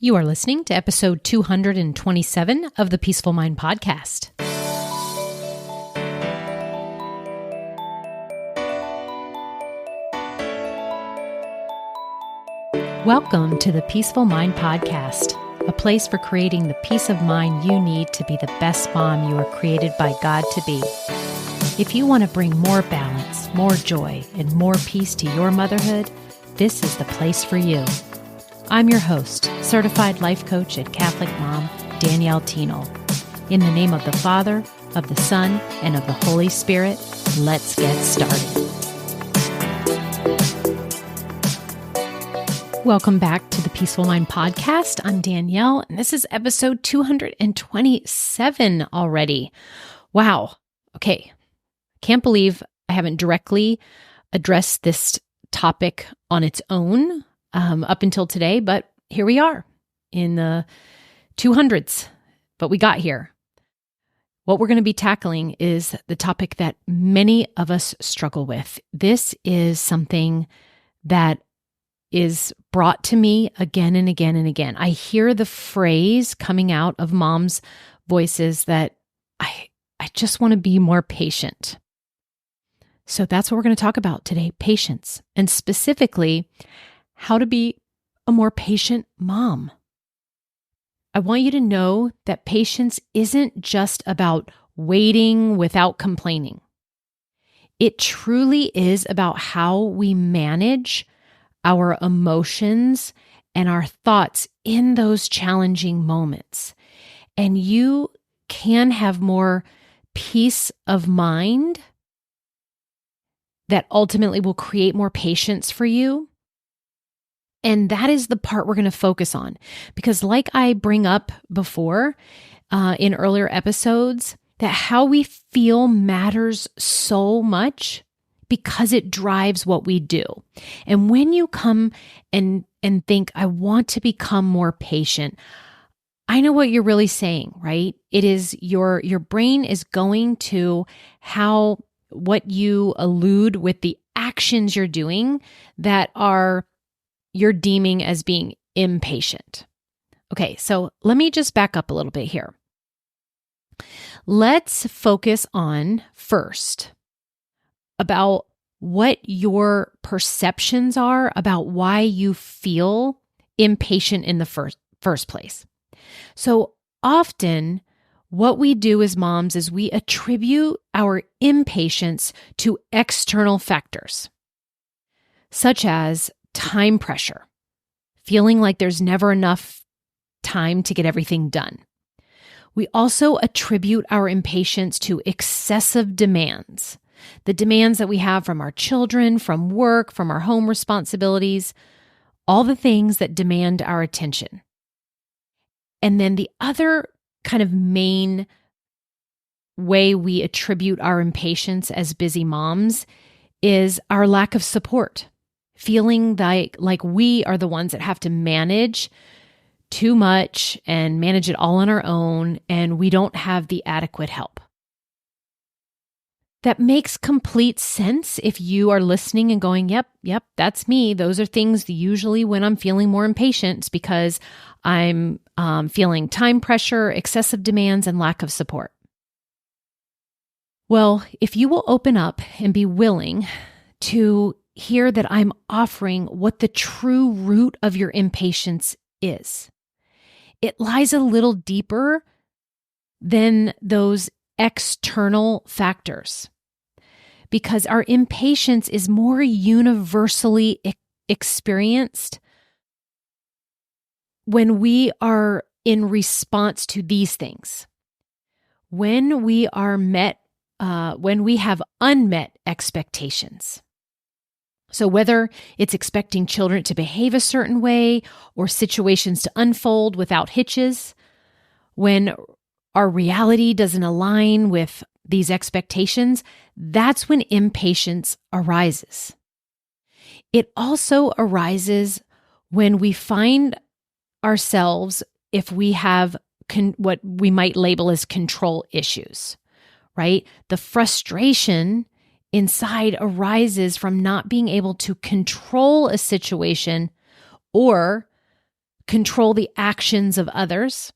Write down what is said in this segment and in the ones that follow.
You are listening to episode 227 of the Peaceful Mind Podcast. Welcome to the Peaceful Mind Podcast, a place for creating the peace of mind you need to be the best mom you are created by God to be. If you want to bring more balance, more joy, and more peace to your motherhood, this is the place for you. I'm your host, certified life coach and Catholic mom, Danielle Tino. In the name of the Father, of the Son, and of the Holy Spirit, let's get started. Welcome back to the Peaceful Mind Podcast. I'm Danielle, and this is episode 227 already. Wow. Okay. Can't believe I haven't directly addressed this topic on its own up until today, but here we are in the 200s, but we got here. What we're going to be tackling is the topic that many of us struggle with. This is something that is brought to me again and again and again. I hear the phrase coming out of moms' voices that I just want to be more patient. So that's what we're going to talk about today, patience, and specifically how to be a more patient mom. I want you to know that patience isn't just about waiting without complaining. It truly is about how we manage our emotions and our thoughts in those challenging moments. And you can have more peace of mind that ultimately will create more patience for you. And that is the part we're going to focus on. Because like I bring up before in earlier episodes, that how we feel matters so much because it drives what we do. And when you come and think, I want to become more patient, I know what you're really saying, right? It is your brain is going to what you allude with the actions you're doing that you're deeming as being impatient. Okay, so let me just back up a little bit here. Let's focus on first about what your perceptions are about why you feel impatient in the first place. So often what we do as moms is we attribute our impatience to external factors, such as time pressure, feeling like there's never enough time to get everything done. We also attribute our impatience to excessive demands, the demands that we have from our children, from work, from our home responsibilities, all the things that demand our attention. And then the other kind of main way we attribute our impatience as busy moms is our lack of support. Feeling like we are the ones that have to manage too much and manage it all on our own, and we don't have the adequate help. That makes complete sense if you are listening and going, yep, that's me. Those are things usually when I'm feeling more impatient, it's because I'm feeling time pressure, excessive demands, and lack of support. Well, if you will open up and be willing to hear that I'm offering what the true root of your impatience is, it lies a little deeper than those external factors, because our impatience is more universally experienced when we are in response to these things. When we have unmet expectations. So whether it's expecting children to behave a certain way or situations to unfold without hitches, when our reality doesn't align with these expectations, that's when impatience arises. It also arises when we find ourselves, if we have what we might label as control issues, right? The frustration inside arises from not being able to control a situation or control the actions of others.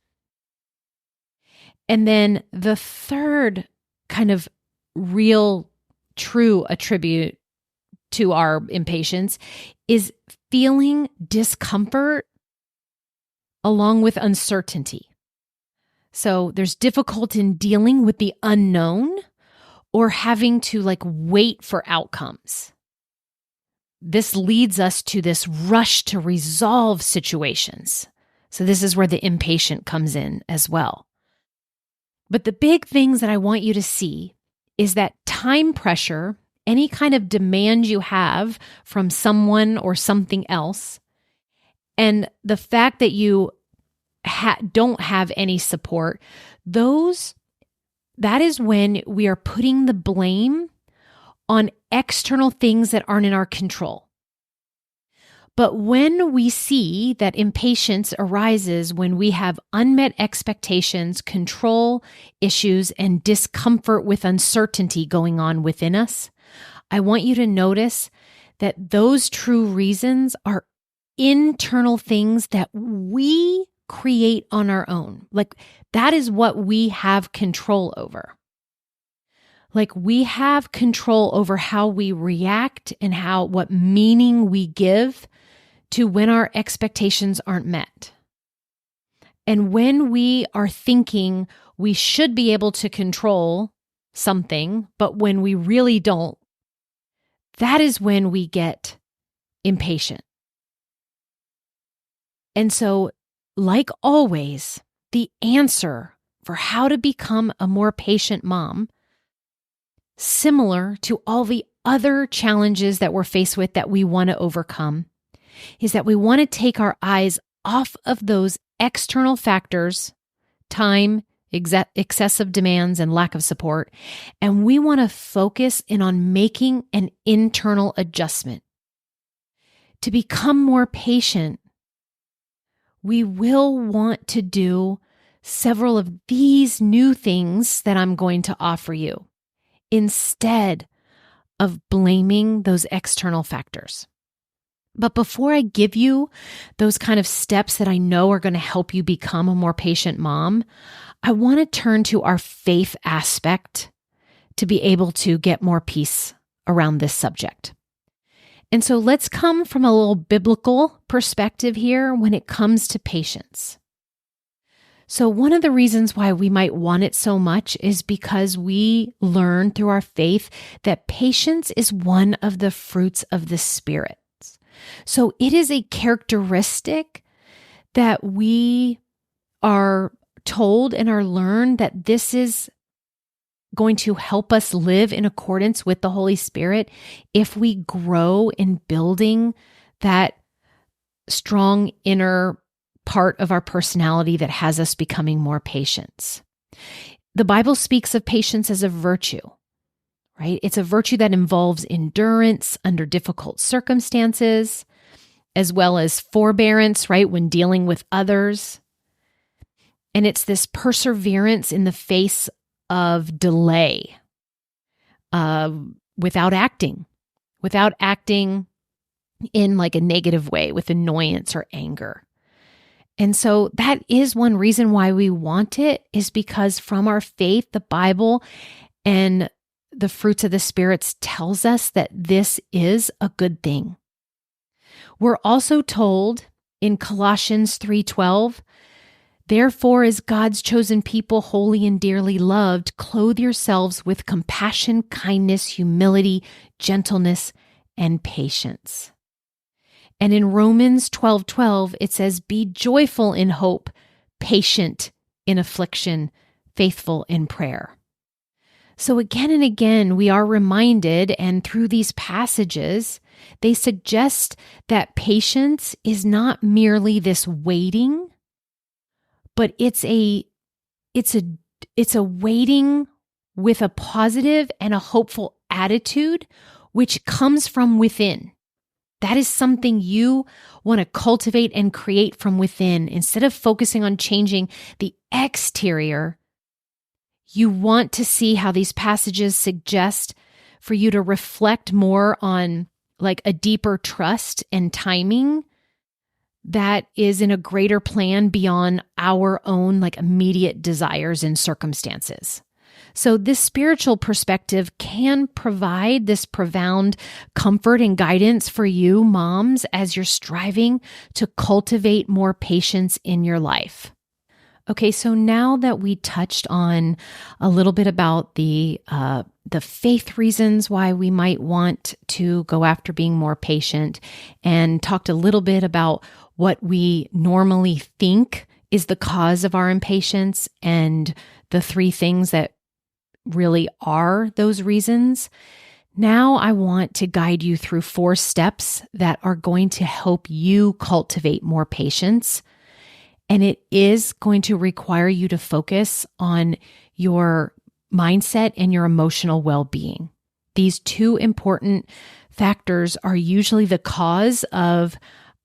And then the third kind of real, true attribute to our impatience is feeling discomfort along with uncertainty. So there's difficulty in dealing with the unknown or having to wait for outcomes. This leads us to this rush to resolve situations. So this is where the impatient comes in as well. But the big things that I want you to see is that time pressure, any kind of demand you have from someone or something else, and the fact that you don't have any support, that is when we are putting the blame on external things that aren't in our control. But when we see that impatience arises when we have unmet expectations, control issues, and discomfort with uncertainty going on within us, I want you to notice that those true reasons are internal things that we create on our own. That is what we have control over. We have control over how we react and what meaning we give to when our expectations aren't met. And when we are thinking we should be able to control something, but when we really don't, that is when we get impatient. And so, like always, the answer for how to become a more patient mom, similar to all the other challenges that we're faced with that we want to overcome, is that we want to take our eyes off of those external factors, time, excessive demands, and lack of support, and we want to focus in on making an internal adjustment. To become more patient, we will want to do several of these new things that I'm going to offer you instead of blaming those external factors. But before I give you those kind of steps that I know are going to help you become a more patient mom, I want to turn to our faith aspect to be able to get more peace around this subject. And so let's come from a little biblical perspective here when it comes to patience. So one of the reasons why we might want it so much is because we learn through our faith that patience is one of the fruits of the Spirit. So it is a characteristic that we are told and are learned that this is going to help us live in accordance with the Holy Spirit if we grow in building that strong inner part of our personality that has us becoming more patient. The Bible speaks of patience as a virtue, right? It's a virtue that involves endurance under difficult circumstances, as well as forbearance, right, when dealing with others. And it's this perseverance in the face of delay, without acting in a negative way with annoyance or anger. And so that is one reason why we want it, is because from our faith, the Bible and the fruits of the spirits tells us that this is a good thing. We're also told in Colossians 3:12, therefore, as God's chosen people, holy and dearly loved, clothe yourselves with compassion, kindness, humility, gentleness, and patience. And in Romans 12:12, it says, be joyful in hope, patient in affliction, faithful in prayer. So again and again, we are reminded, and through these passages, they suggest that patience is not merely this waiting, but it's a waiting with a positive and a hopeful attitude, which comes from within. That is something you want to cultivate and create from within. Instead of focusing on changing the exterior, you want to see how these passages suggest for you to reflect more on a deeper trust and timing that is in a greater plan beyond our own like immediate desires and circumstances. So this spiritual perspective can provide this profound comfort and guidance for you moms as you're striving to cultivate more patience in your life. Okay, so now that we touched on a little bit about the faith reasons why we might want to go after being more patient, and talked a little bit about what we normally think is the cause of our impatience and the three things that really are those reasons. Now I want to guide you through 4 steps that are going to help you cultivate more patience. And it is going to require you to focus on your mindset and your emotional well-being. These 2 important factors are usually the cause of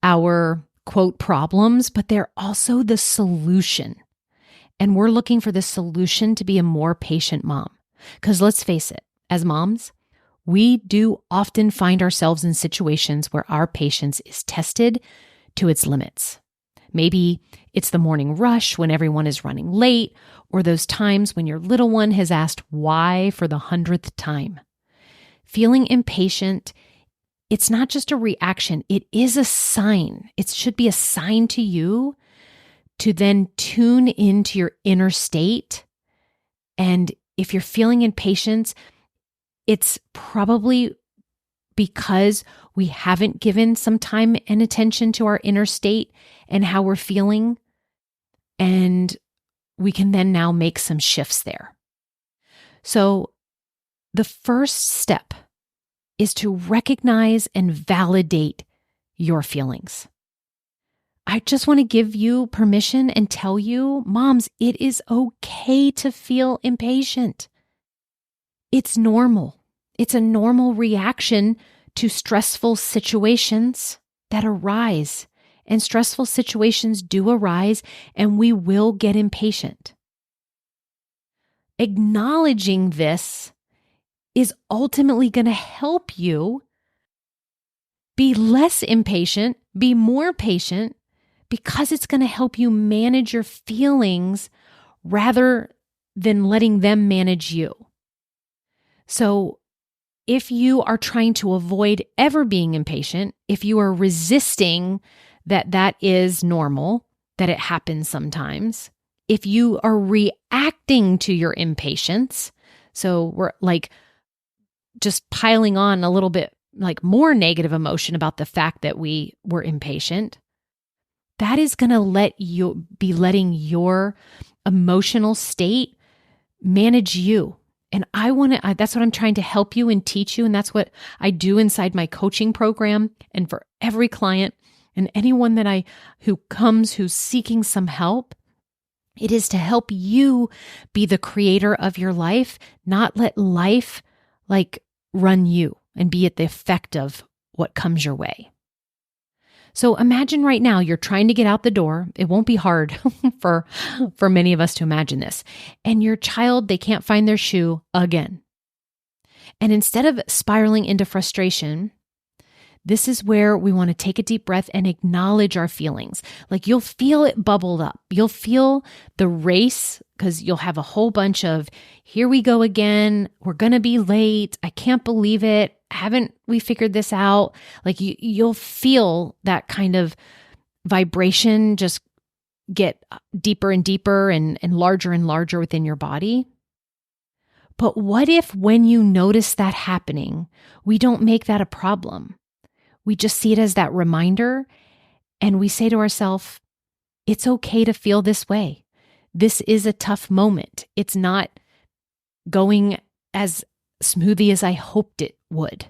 our quote problems, but they're also the solution. And we're looking for the solution to be a more patient mom. Because let's face it, as moms, we do often find ourselves in situations where our patience is tested to its limits. Maybe it's the morning rush when everyone is running late, or those times when your little one has asked why for the 100th time. Feeling impatient, it's not just a reaction, it is a sign. It should be a sign to you to then tune into your inner state. And if you're feeling impatience, it's probably because we haven't given some time and attention to our inner state and how we're feeling. And we can then now make some shifts there. So the first step is to recognize and validate your feelings. I just want to give you permission and tell you, moms, it is okay to feel impatient. It's normal. It's a normal reaction to stressful situations that arise. And stressful situations do arise, and we will get impatient. Acknowledging this is ultimately going to help you be less impatient, be more patient, because it's going to help you manage your feelings rather than letting them manage you. So if you are trying to avoid ever being impatient, if you are resisting that is normal, that it happens sometimes, if you are reacting to your impatience, so we're like just piling on a little bit like more negative emotion about the fact that we were impatient, that is going to letting your emotional state manage you. And that's what I'm trying to help you and teach you. And that's what I do inside my coaching program. And for every client and anyone who's seeking some help, it is to help you be the creator of your life, not let life like run you and be at the effect of what comes your way. So imagine right now you're trying to get out the door. It won't be hard for many of us to imagine this. And your child, they can't find their shoe again. And instead of spiraling into frustration, this is where we want to take a deep breath and acknowledge our feelings. Like you'll feel it bubbled up. You'll feel the race because you'll have a whole bunch of, here we go again. We're going to be late. I can't believe it. Haven't we figured this out? Like you'll feel that kind of vibration just get deeper and deeper and larger within your body. But what if when you notice that happening, we don't make that a problem? We just see it as that reminder and we say to ourselves, it's okay to feel this way. This is a tough moment. It's not going as smoothly as I hoped it would.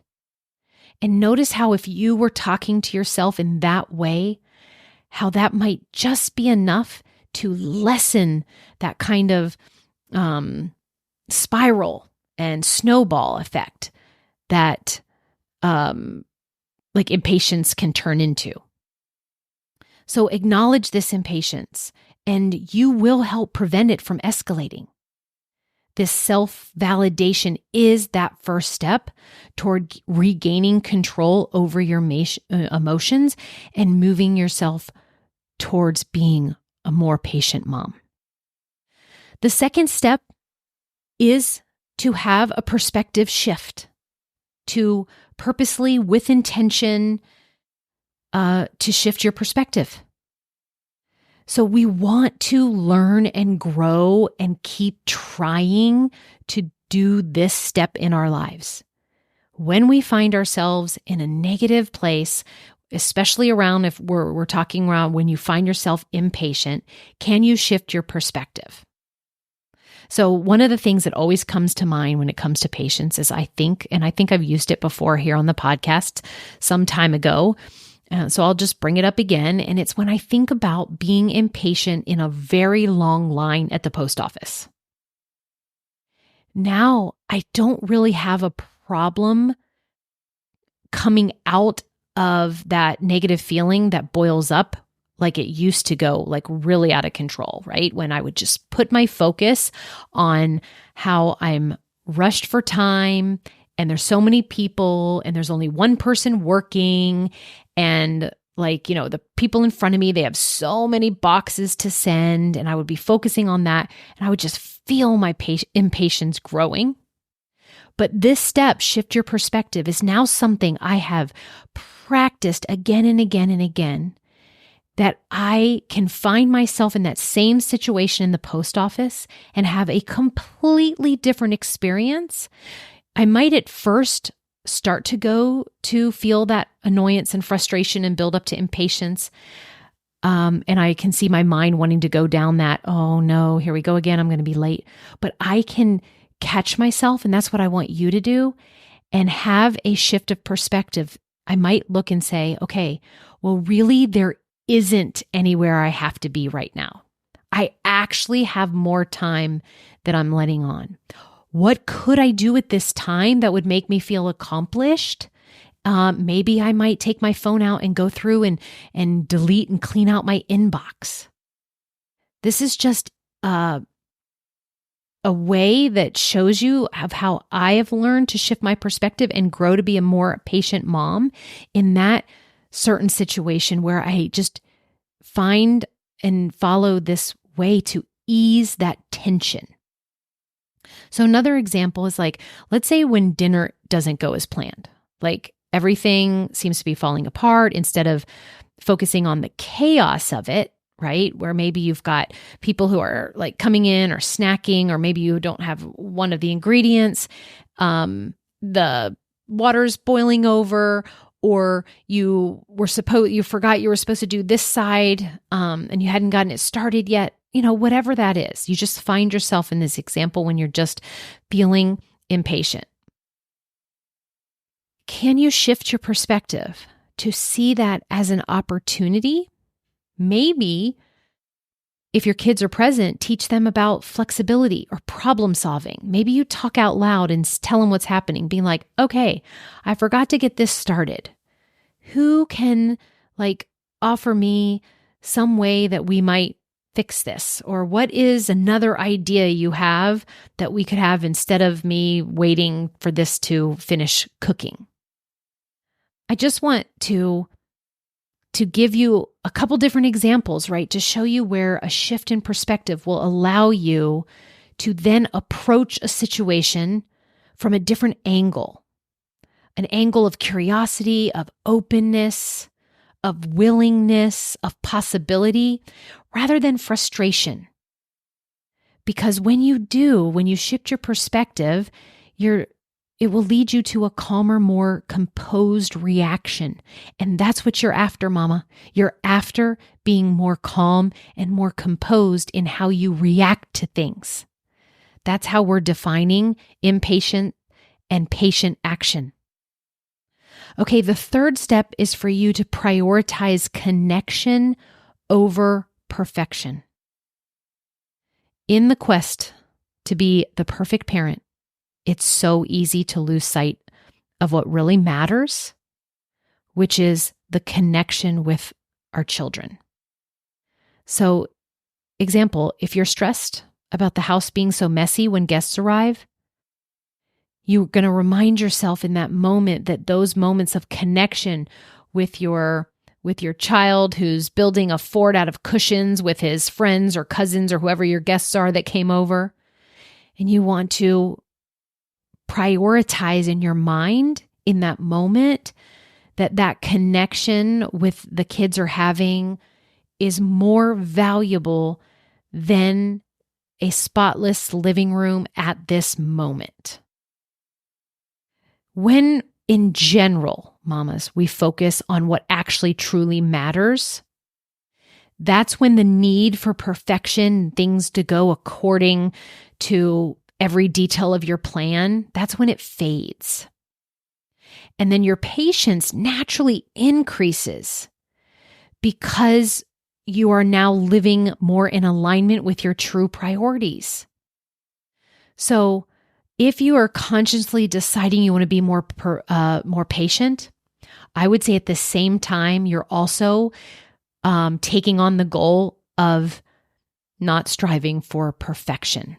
And notice how if you were talking to yourself in that way, how that might just be enough to lessen that kind of spiral and snowball effect that like impatience can turn into. So acknowledge this impatience and you will help prevent it from escalating. This self-validation is that first step toward regaining control over your emotions and moving yourself towards being a more patient mom. The second step is to have a perspective shift, to purposely, with intention, to shift your perspective. So we want to learn and grow and keep trying to do this step in our lives. When we find ourselves in a negative place, especially around if we're talking around when you find yourself impatient, can you shift your perspective? So one of the things that always comes to mind when it comes to patience is I think I've used it before here on the podcast some time ago, so I'll just bring it up again. And it's when I think about being impatient in a very long line at the post office. Now, I don't really have a problem coming out of that negative feeling that boils up like it used to go, like really out of control, right? When I would just put my focus on how I'm rushed for time and there's so many people and there's only one person working and the people in front of me, they have so many boxes to send and I would be focusing on that and I would just feel my impatience growing. But this step, shift your perspective, is now something I have practiced again and again and again, that I can find myself in that same situation in the post office and have a completely different experience. I might at first start to go to feel that annoyance and frustration and build up to impatience. And I can see my mind wanting to go down that, oh no, here we go again, I'm going to be late. But I can catch myself, and that's what I want you to do, and have a shift of perspective. I might look and say, okay, well, really, there isn't anywhere I have to be right now. I actually have more time that I'm letting on. What could I do at this time that would make me feel accomplished? Maybe I might take my phone out and go through and delete and clean out my inbox. This is just a way that shows you of how I have learned to shift my perspective and grow to be a more patient mom in that certain situation where I just find and follow this way to ease that tension. So another example is let's say when dinner doesn't go as planned, everything seems to be falling apart. Instead of focusing on the chaos of it, right? Where maybe you've got people who are coming in or snacking, or maybe you don't have one of the ingredients, the water's boiling over, or you forgot you were supposed to do this side, and you hadn't gotten it started yet. Whatever that is, you just find yourself in this example when you're just feeling impatient. Can you shift your perspective to see that as an opportunity? Maybe if your kids are present, teach them about flexibility or problem solving. Maybe you talk out loud and tell them what's happening, being like, okay, I forgot to get this started. Who can offer me some way that we might fix this? Or what is another idea you have that we could have instead of me waiting for this to finish cooking? I just want to give you a couple different examples, right? To show you where a shift in perspective will allow you to then approach a situation from a different angle, an angle of curiosity, of openness, of willingness, of possibility, rather than frustration. Because when you shift your perspective, it will lead you to a calmer, more composed reaction. And that's what you're after, mama. You're after being more calm and more composed in how you react to things. That's how we're defining impatient and patient action. Okay, the third step is for you to prioritize connection over perfection. In the quest to be the perfect parent, it's so easy to lose sight of what really matters, which is the connection with our children. So, example, if you're stressed about the house being so messy when guests arrive? You're going to remind yourself in that moment that those moments of connection with your child who's building a fort out of cushions with his friends or cousins or whoever your guests are that came over, and you want to prioritize in your mind in that moment that connection with the kids are having is more valuable than a spotless living room at this moment. When in general, mamas, we focus on what actually truly matters, that's when the need for perfection, things to go according to every detail of your plan, that's when it fades. And then your patience naturally increases because you are now living more in alignment with your true priorities. So if you are consciously deciding you want to be more patient, I would say at the same time, you're also taking on the goal of not striving for perfection.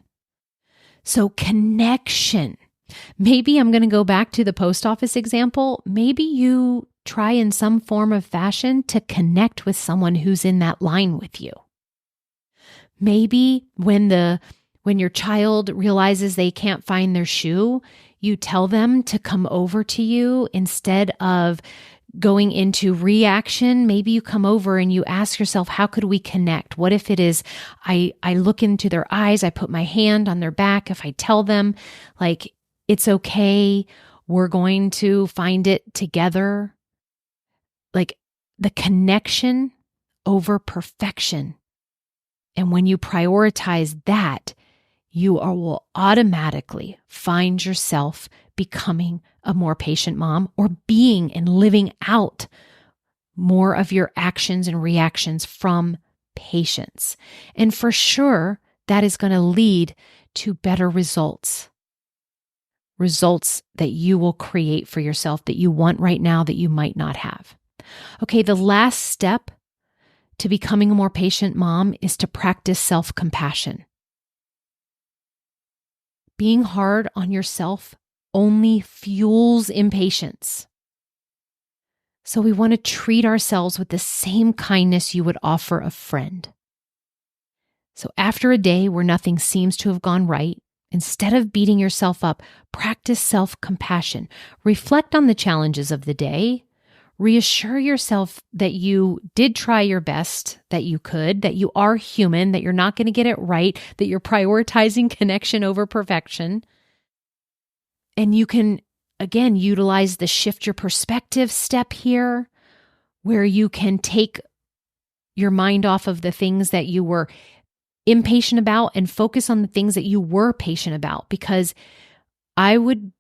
So connection. Maybe I'm going to go back to the post office example. Maybe you try in some form of fashion to connect with someone who's in that line with you. Maybe when your child realizes they can't find their shoe, you tell them to come over to you instead of going into reaction. Maybe you come over and you ask yourself, how could we connect? What if it is, I look into their eyes, I put my hand on their back. If I tell them, like, it's okay, we're going to find it together. Like the connection over perfection. And when you prioritize that, you will automatically find yourself becoming a more patient mom or being and living out more of your actions and reactions from patience. And for sure, that is going to lead to better results that you will create for yourself that you want right now that you might not have. Okay, the last step to becoming a more patient mom is to practice self-compassion. Being hard on yourself only fuels impatience. So we want to treat ourselves with the same kindness you would offer a friend. So after a day where nothing seems to have gone right, instead of beating yourself up, practice self-compassion. Reflect on the challenges of the day. Reassure yourself that you did try your best, that you could, that you are human, that you're not going to get it right, that you're prioritizing connection over perfection. And you can, again, utilize the shift your perspective step here, where you can take your mind off of the things that you were impatient about and focus on the things that you were patient about. Because I would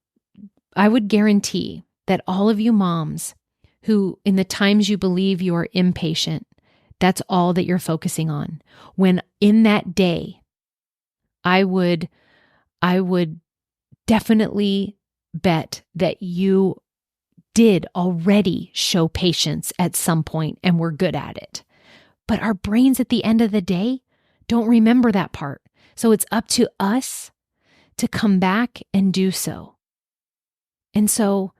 guarantee that all of you moms who, in the times you believe you are impatient, that's all that you're focusing on. When in that day, I would definitely bet that you did already show patience at some point and were good at it. But our brains at the end of the day don't remember that part. So it's up to us to come back and do so. And so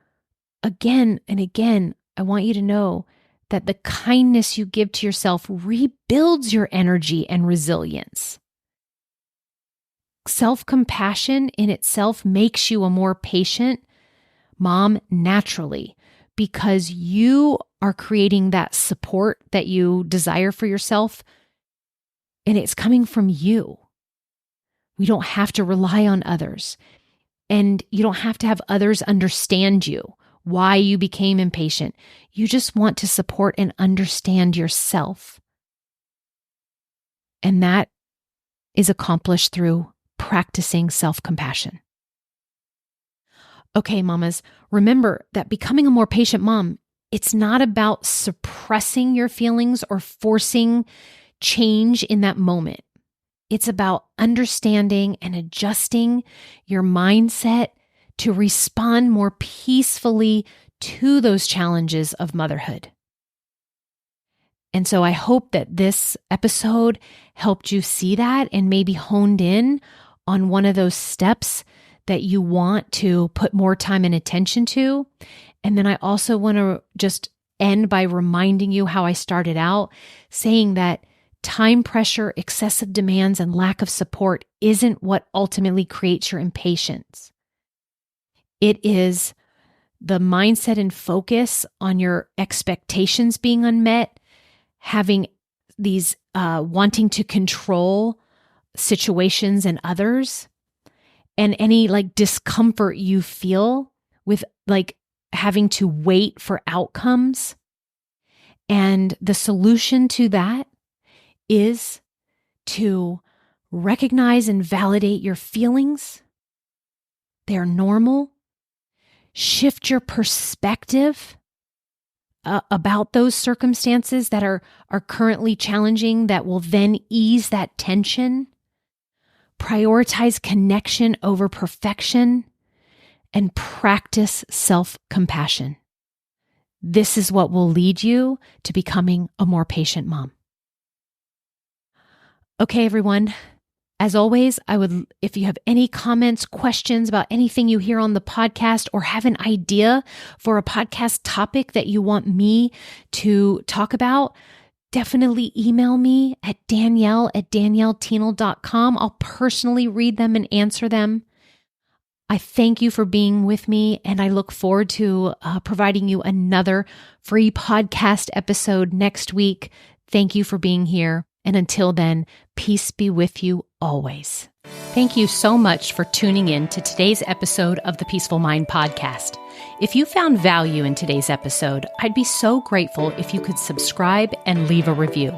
again and again, I want you to know that the kindness you give to yourself rebuilds your energy and resilience. Self-compassion in itself makes you a more patient mom naturally because you are creating that support that you desire for yourself, and it's coming from you. We don't have to rely on others, and you don't have to have others understand you, why you became impatient. You just want to support and understand yourself. And that is accomplished through practicing self-compassion. Okay, mamas, remember that becoming a more patient mom, it's not about suppressing your feelings or forcing change in that moment. It's about understanding and adjusting your mindset to respond more peacefully to those challenges of motherhood. And so I hope that this episode helped you see that and maybe honed in on one of those steps that you want to put more time and attention to. And then I also want to just end by reminding you how I started out, saying that time pressure, excessive demands, and lack of support isn't what ultimately creates your impatience. It is the mindset and focus on your expectations being unmet, having these wanting to control situations and others, and any like discomfort you feel with like having to wait for outcomes. And the solution to that is to recognize and validate your feelings. They're normal. Shift your perspective about those circumstances that are currently challenging that will then ease that tension. Prioritize connection over perfection and practice self-compassion. This is what will lead you to becoming a more patient mom. Okay, everyone. As always, if you have any comments, questions about anything you hear on the podcast, or have an idea for a podcast topic that you want me to talk about, definitely email me at danielle@daniellethienel.com. I'll personally read them and answer them. I thank you for being with me, and I look forward to providing you another free podcast episode next week. Thank you for being here. And until then, peace be with you always. Thank you so much for tuning in to today's episode of the Peaceful Mind podcast. If you found value in today's episode, I'd be so grateful if you could subscribe and leave a review.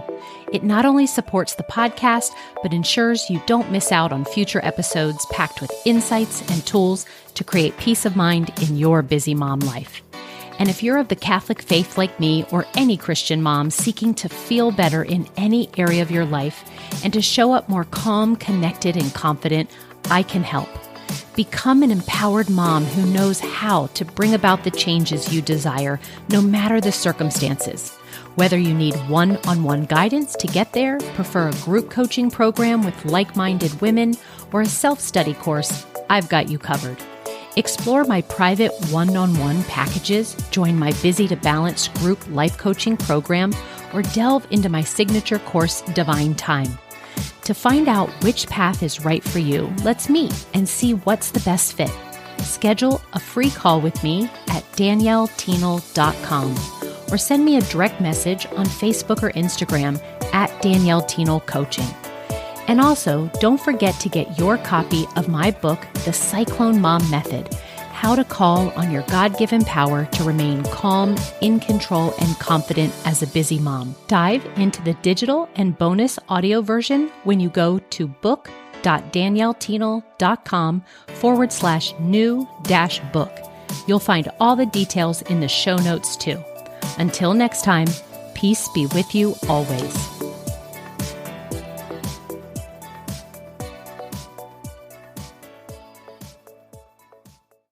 It not only supports the podcast, but ensures you don't miss out on future episodes packed with insights and tools to create peace of mind in your busy mom life. And if you're of the Catholic faith like me, or any Christian mom seeking to feel better in any area of your life and to show up more calm, connected, and confident, I can help. Become an empowered mom who knows how to bring about the changes you desire, no matter the circumstances. Whether you need one-on-one guidance to get there, prefer a group coaching program with like-minded women, or a self-study course, I've got you covered. Explore my private one-on-one packages, join my Busy to Balance group life coaching program, or delve into my signature course, Divine Time. To find out which path is right for you, let's meet and see what's the best fit. Schedule a free call with me at daniellethienel.com, or send me a direct message on Facebook or Instagram at Danielle Thienel Coaching. And also, don't forget to get your copy of my book, The Cyclone Mom Method, How to Call on Your God-Given Power to Remain Calm, in control, and confident as a busy mom. Dive into the digital and bonus audio version when you go to book.daniellethienel.com/new-book. You'll find all the details in the show notes too. Until next time, peace be with you always.